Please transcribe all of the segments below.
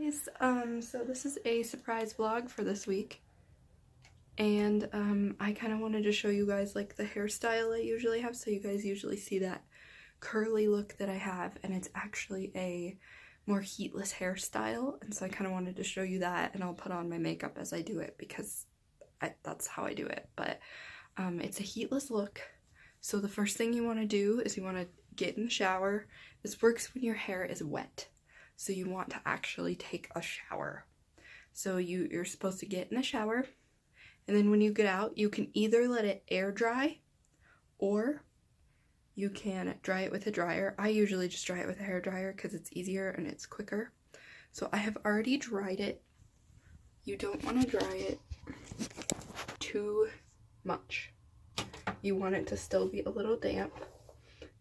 guys, so this is a surprise vlog for this week, and I kind of wanted to show you guys like the hairstyle I usually have. So you guys usually see that curly look that I have, and it's actually a more heatless hairstyle, and so I kind of wanted to show you that, and I'll put on my makeup as I do it because that's how I do it. But it's a heatless look. So the first thing you want to do is you want to get in the shower. This works when your hair is wet. So you want to actually take a shower. So you're supposed to get in the shower, and then when you get out, you can either let it air dry, or you can dry it with a dryer. I usually just dry it with a hair dryer because it's easier and it's quicker. So I have already dried it. You don't want to dry it too much. You want it to still be a little damp,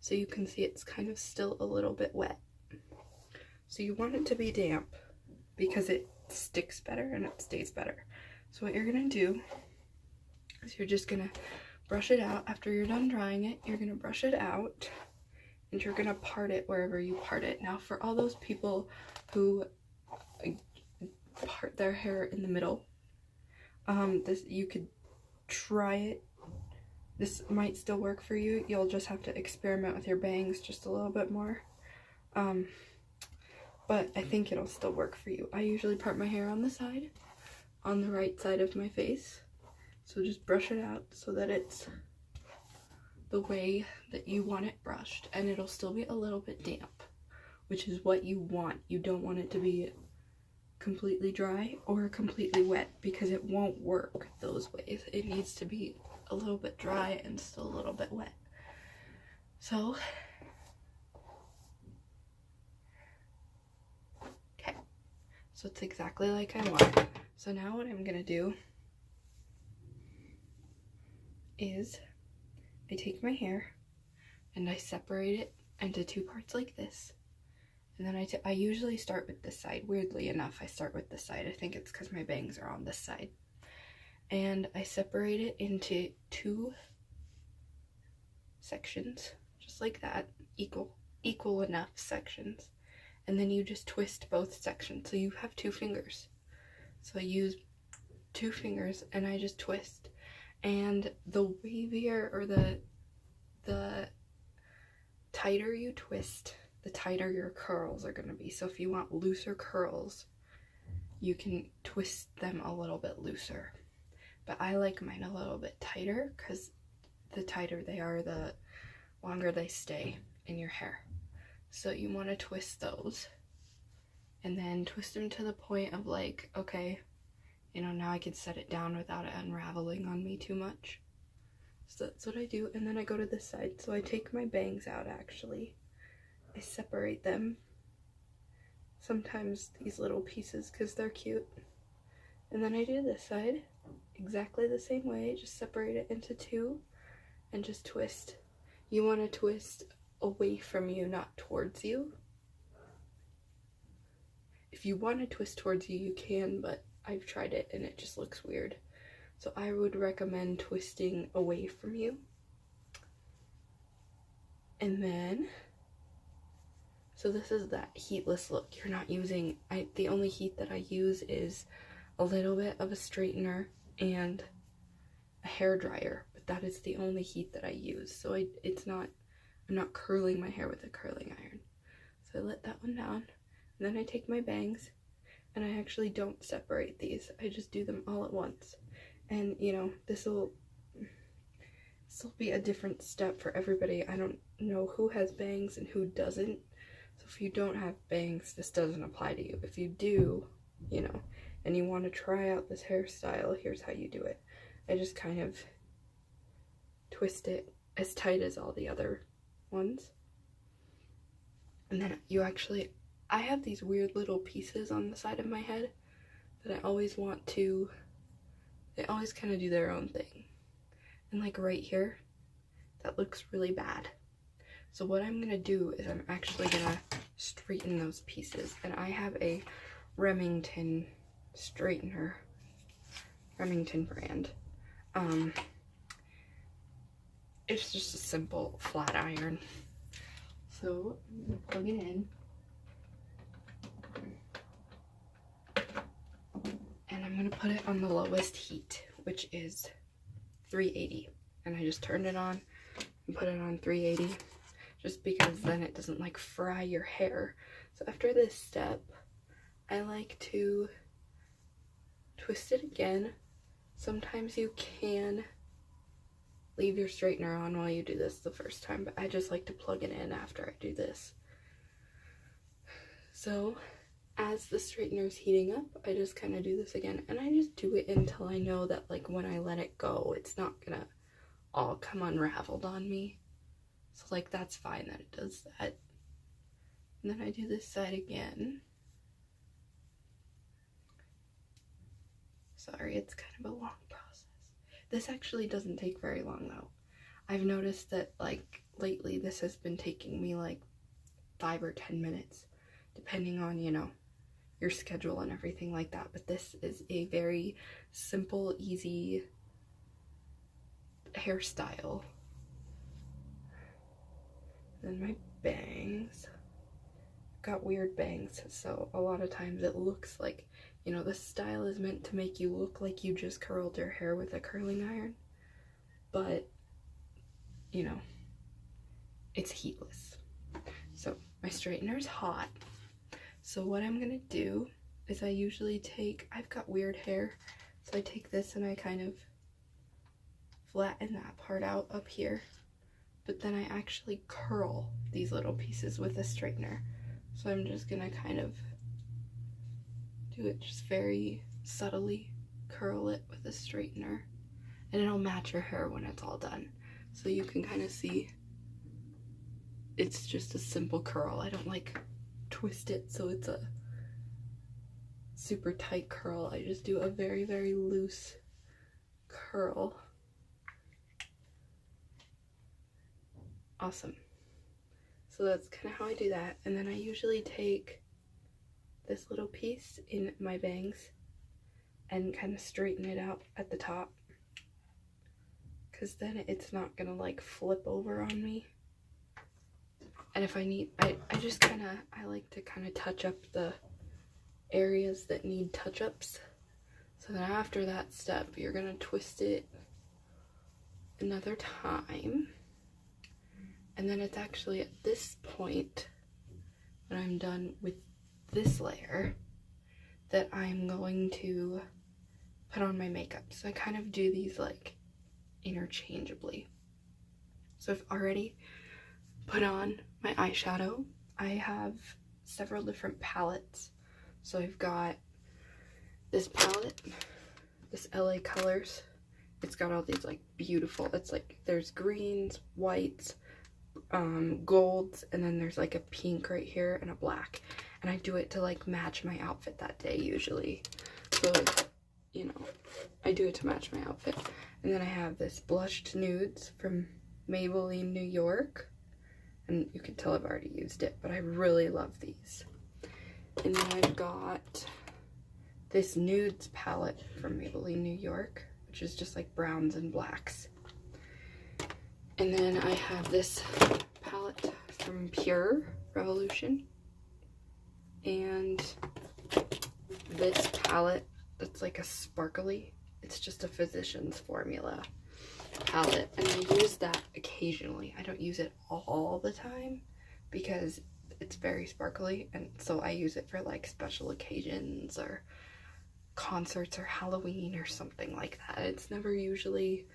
so you can see it's kind of still a little bit wet. So you want it to be damp because it sticks better and it stays better. So what you're gonna do is you're just gonna brush it out. After you're done drying it, you're gonna brush it out and you're gonna part it wherever you part it. Now for all those people who part their hair in the middle, you could try it. This might still work for you. You'll just have to experiment with your bangs just a little bit more. But I think it'll still work for you. I usually part my hair on the side, on the right side of my face. So just brush it out so that it's the way that you want it brushed, and it'll still be a little bit damp, which is what you want. You don't want it to be completely dry or completely wet because it won't work those ways. It needs to be a little bit dry and still a little bit wet. So So it's exactly like I want. So now what I'm gonna do is I take my hair and I separate it into two parts like this. And then I usually start with this side. Weirdly enough, I start with this side. I think it's because my bangs are on this side. And I separate it into two sections, just like that, equal enough sections. And then you just twist both sections. So you have two fingers. So I use two fingers and I just twist. And the wavier or the tighter you twist, the tighter your curls are going to be. So if you want looser curls, you can twist them a little bit looser. But I like mine a little bit tighter because the tighter they are, the longer they stay in your hair. So you want to twist those and then twist them to the point of like, okay, you know, now I can set it down without it unraveling on me too much. So that's what I do. And then I go to this side. So I take my bangs out actually. I separate them. Sometimes these little pieces because they're cute. And then I do this side exactly the same way. Just separate it into two and just twist. You want to twist away from you, not towards you. If you want to twist towards you, you can, but I've tried it and it just looks weird. So I would recommend twisting away from you. And then, so this is that heatless look. You're not using, the only heat that I use is a little bit of a straightener and a hair dryer, but that is the only heat that I use. So I'm not curling my hair with a curling iron. So I let that one down, and then I take my bangs, and I actually don't separate these. I just do them all at once. And, you know, this will be a different step for everybody. I don't know who has bangs and who doesn't. So if you don't have bangs, this doesn't apply to you. If you do, you know, and you want to try out this hairstyle, here's how you do it. I just kind of twist it as tight as all the other ones. And then I have these weird little pieces on the side of my head that I always want to, they always kind of do their own thing. And like right here, that looks really bad. So what I'm gonna do is I'm actually gonna straighten those pieces. And I have a Remington straightener, Remington brand. It's just a simple flat iron. So I'm gonna plug it in. put it on the lowest heat, which is 380. And I just turned it on and put it on 380 just because then it doesn't like fry your hair. So after this step, I like to twist it again. Sometimes you can leave your straightener on while you do this the first time, but I just like to plug it in after I do this. So as the straightener is heating up, I just kind of do this again, and I just do it until I know that like when I let it go, it's not gonna all come unraveled on me. So like that's fine that it does that. And then I do this side again. Sorry, it's kind of a long process. This actually doesn't take very long though. I've noticed that like lately this has been taking me like 5 or 10 minutes, depending on, you know, your schedule and everything like that. But this is a very simple, easy hairstyle. Then my bangs. Got weird bangs, so a lot of times it looks like, you know, this style is meant to make you look like you just curled your hair with a curling iron, but, you know, it's heatless. So my straightener's hot, so what I'm gonna do is I usually take, I've got weird hair, so I take this and I kind of flatten that part out up here, but then I actually curl these little pieces with a straightener. So I'm just gonna kind of do it just very subtly, curl it with a straightener, and it'll match your hair when it's all done. So you can kind of see it's just a simple curl. I don't like twist it so it's a super tight curl. I just do a very, very loose curl. Awesome. So that's kind of how I do that. And then I usually take this little piece in my bangs and kind of straighten it out at the top, because then it's not gonna like flip over on me. And if I need, I just kind of, I like to kind of touch up the areas that need touch-ups. So then after that step, you're gonna twist it another time. And then it's actually at this point, when I'm done with this layer, that I'm going to put on my makeup. So I kind of do these like interchangeably. So I've already put on my eyeshadow. I have several different palettes. So I've got this palette, this LA Colors. It's got all these like beautiful, it's like there's greens, whites, golds, and then there's like a pink right here and a black, and I do it to like match my outfit that day usually. So like, you know, I do it to match my outfit. And then I have this blushed nudes from Maybelline New York, and you can tell I've already used it, but I really love these. And then I've got this nudes palette from Maybelline New York, which is just like browns and blacks. And then I have this palette from Pure Revolution, and this palette that's like a sparkly, it's just a Physicians Formula palette, and I use that occasionally. I don't use it all the time because it's very sparkly, and so I use it for like special occasions or concerts or Halloween or something like that. It's never usually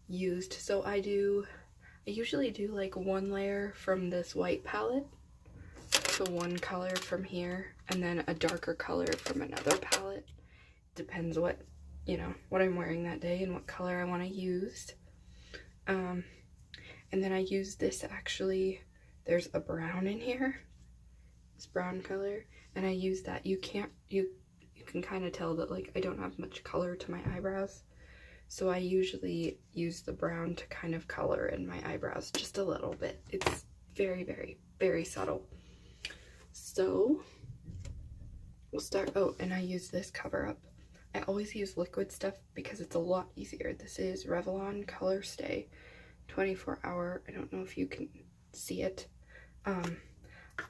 used. So I usually do like one layer from this white palette, so one color from here, and then a darker color from another palette. Depends what, you know, what I'm wearing that day and what color I want to use. And then I use this, actually, there's a brown in here, this brown color, and I use that. You can kind of tell that like I don't have much color to my eyebrows. So I usually use the brown to kind of color in my eyebrows just a little bit. It's very, very, very subtle. So we'll start, oh, and I use this cover up. I always use liquid stuff because it's a lot easier. This is Revlon Color Stay 24 hour. I don't know if you can see it.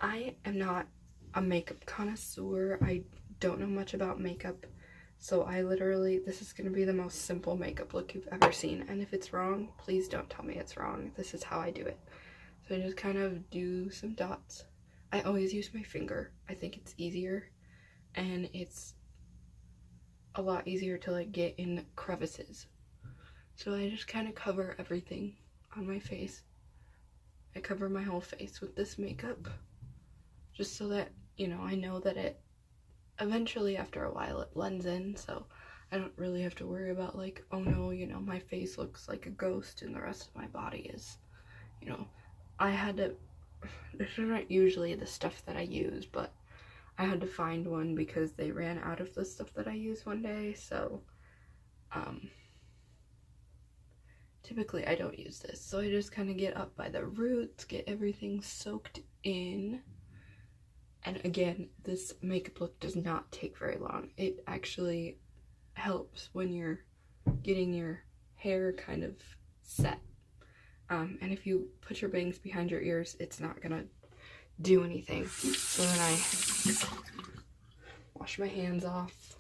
I am not a makeup connoisseur. I don't know much about makeup. So I literally, this is going to be the most simple makeup look you've ever seen. And if it's wrong, please don't tell me it's wrong. This is how I do it. So I just kind of do some dots. I always use my finger. I think it's easier. And it's a lot easier to like get in crevices. So I just kind of cover everything on my face. I cover my whole face with this makeup. Just so that, you know, I know that it eventually after a while it blends in, so I don't really have to worry about like, oh no, you know, my face looks like a ghost and the rest of my body is, you know, I had to, this isn't usually the stuff that I use, but I had to find one because they ran out of the stuff that I use one day, so typically I don't use this, so I just kind of get up by the roots, get everything soaked in. And again, this makeup look does not take very long. It actually helps when you're getting your hair kind of set. And if you put your bangs behind your ears, it's not gonna do anything. So then I wash my hands off,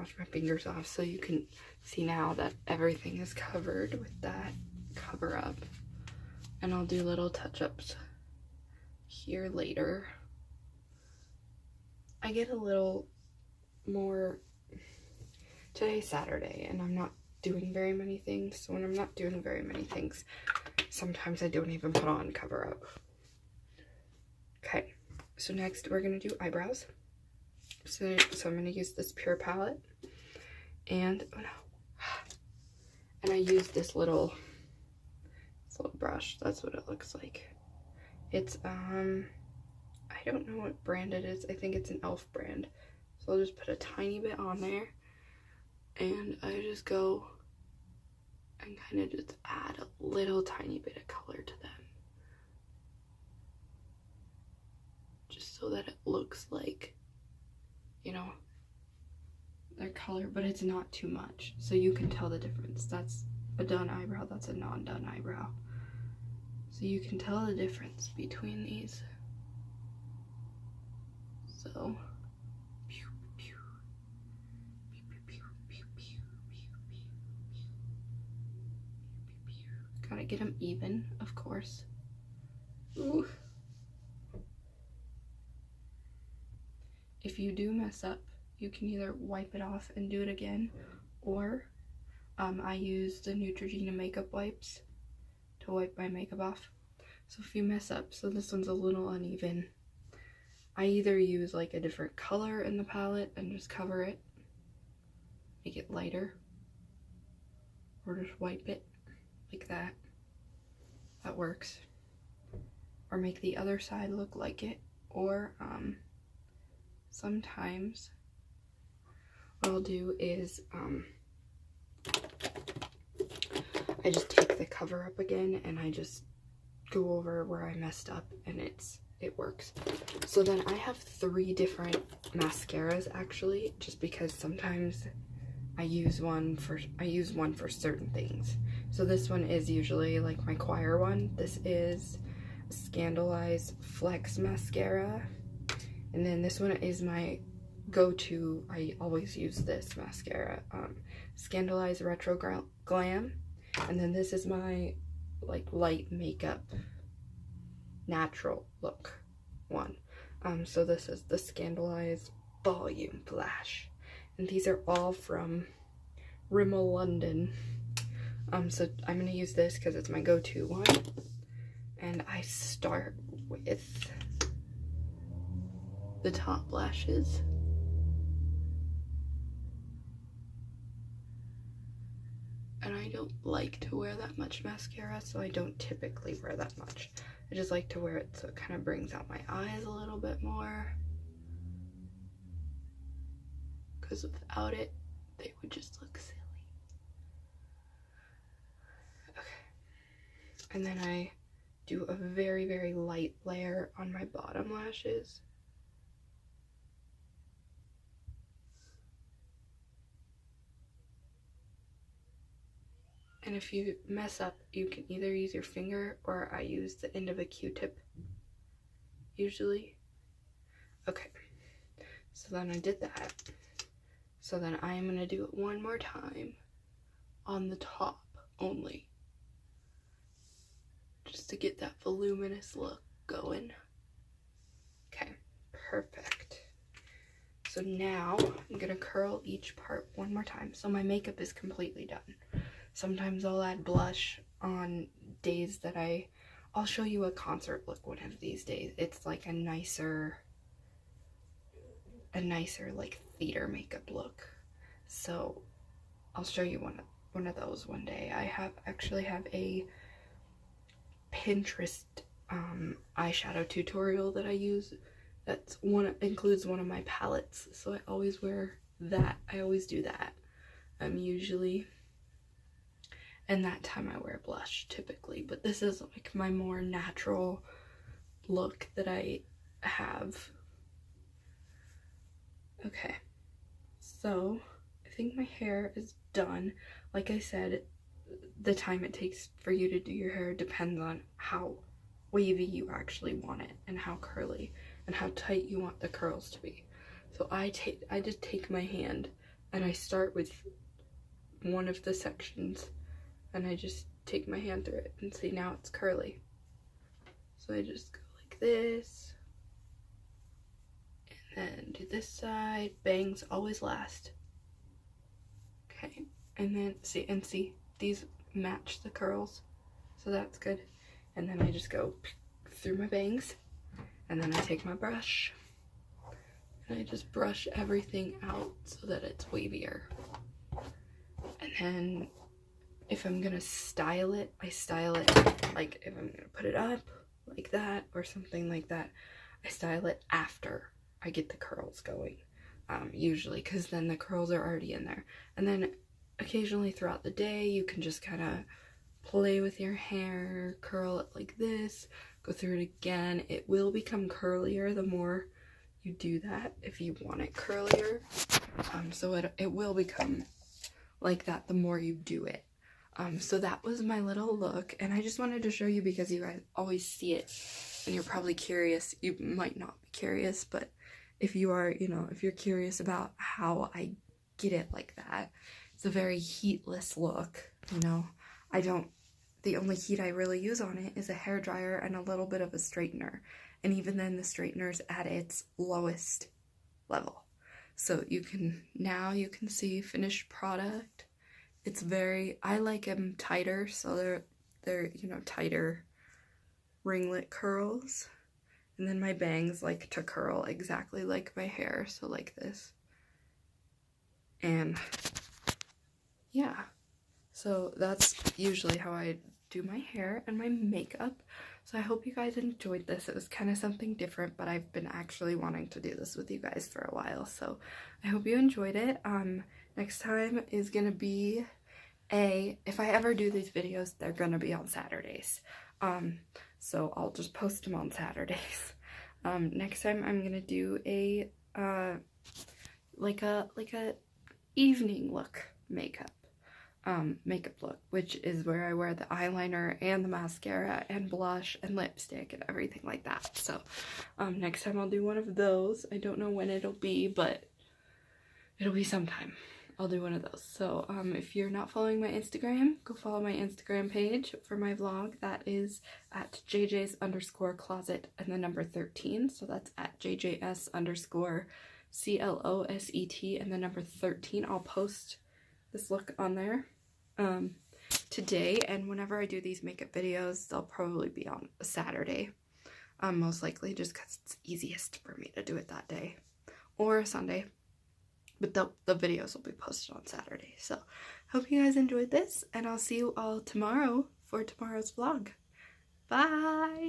wash my fingers off, so you can see now that everything is covered with that cover up. And I'll do little touch-ups here later. I get a little more, today's Saturday and I'm not doing very many things, so when I'm not doing very many things, sometimes I don't even put on cover up. Okay, so next we're gonna do eyebrows. So I'm gonna use this Pure palette, and oh no, and I use this little brush. That's what it looks like. It's I don't know what brand it is. I think it's an e.l.f. brand. So I'll just put a tiny bit on there. And I just go and kind of just add a little tiny bit of color to them. Just so that it looks like, you know, their color, but it's not too much. So you can tell the difference. That's a done eyebrow, that's a non-done eyebrow. So you can tell the difference between these. So, gotta get them even, of course. Ooh. If you do mess up, you can either wipe it off and do it again, or I use the Neutrogena makeup wipes to wipe my makeup off. So if you mess up, so this one's a little uneven, I either use like a different color in the palette and just cover it, make it lighter, or just wipe it like that. That works. Or make the other side look like it, or sometimes what I'll do is I just take the cover up again and I just go over where I messed up, and it works. So then I have 3 different mascaras actually, just because sometimes I use one for certain things. So this one is usually like my choir one. This is Scandalize Flex mascara, and then this one is my go-to. I always use this mascara, Scandalize Retro Glam, and then this is my like light makeup natural look one. So this is the Scandalize Volume Flash, and these are all from Rimmel London. So I'm gonna use this because it's my go-to one, and I start with the top lashes. And I don't like to wear that much mascara, so I don't typically wear that much. I just like to wear it so it kind of brings out my eyes a little bit more, because without it, they would just look silly. Okay. And then I do a very, very light layer on my bottom lashes. And if you mess up, you can either use your finger, or I use the end of a Q-tip, usually. Okay, so then I did that. So then I'm going to do it one more time on the top only, just to get that voluminous look going. Okay, perfect. So now I'm going to curl each part one more time. So my makeup is completely done. Sometimes I'll add blush on days that I'll show you a concert look one of these days. It's like a nicer like theater makeup look. So I'll show you one of those one day. I actually have a Pinterest eyeshadow tutorial that I use. Includes one of my palettes, so I always wear that. I always do that. Usually, and that time I wear blush typically, but this is like my more natural look that I have. Okay, so I think my hair is done. Like I said, the time it takes for you to do your hair depends on how wavy you actually want it and how curly and how tight you want the curls to be. So I just take my hand and I start with one of the sections and I just take my hand through it and see, now it's curly. So I just go like this. And do this side. Bangs always last. Okay, and then see these match the curls, so that's good. And then I just go through my bangs, and then I take my brush and I just brush everything out so that it's wavier. And then if I'm gonna style it, I style it like, if I'm gonna put it up like that or something like that, I style it after I get the curls going, usually, because then the curls are already in there. And then occasionally throughout the day you can just kind of play with your hair, curl it like this, go through it again. It will become curlier the more you do that, if you want it curlier. So it will become like that the more you do it. So that was my little look, and I just wanted to show you because you guys always see it and you're probably curious. You might not be curious, but if you are, if you're curious about how I get it like that, it's a very heatless look. The only heat I really use on it is a hairdryer and a little bit of a straightener, and even then the straightener's at its lowest level. So you can see finished product. It's I like them tighter, so they're tighter ringlet curls. And then my bangs like to curl exactly like my hair, so like this. And yeah, so that's usually how I do my hair and my makeup. So I hope you guys enjoyed this. It was kind of something different, but I've been actually wanting to do this with you guys for a while, so I hope you enjoyed it. Next time is gonna be if I ever do these videos, they're gonna be on Saturdays. So I'll just post them on Saturdays. Next time I'm gonna do a like a evening look makeup look, which is where I wear the eyeliner and the mascara and blush and lipstick and everything like that. So next time I'll do one of those. I don't know when it'll be, but it'll be sometime. I'll do one of those. So if you're not following my Instagram, go follow my Instagram page for my vlog. That is at jjs_closet and the number 13. So that's at jjs_closet and the number 13. I'll post this look on there today, and whenever I do these makeup videos, they'll probably be on a Saturday, most likely, just because it's easiest for me to do it that day, or a Sunday. But the videos will be posted on Saturday. So, hope you guys enjoyed this, and I'll see you all tomorrow for tomorrow's vlog. Bye!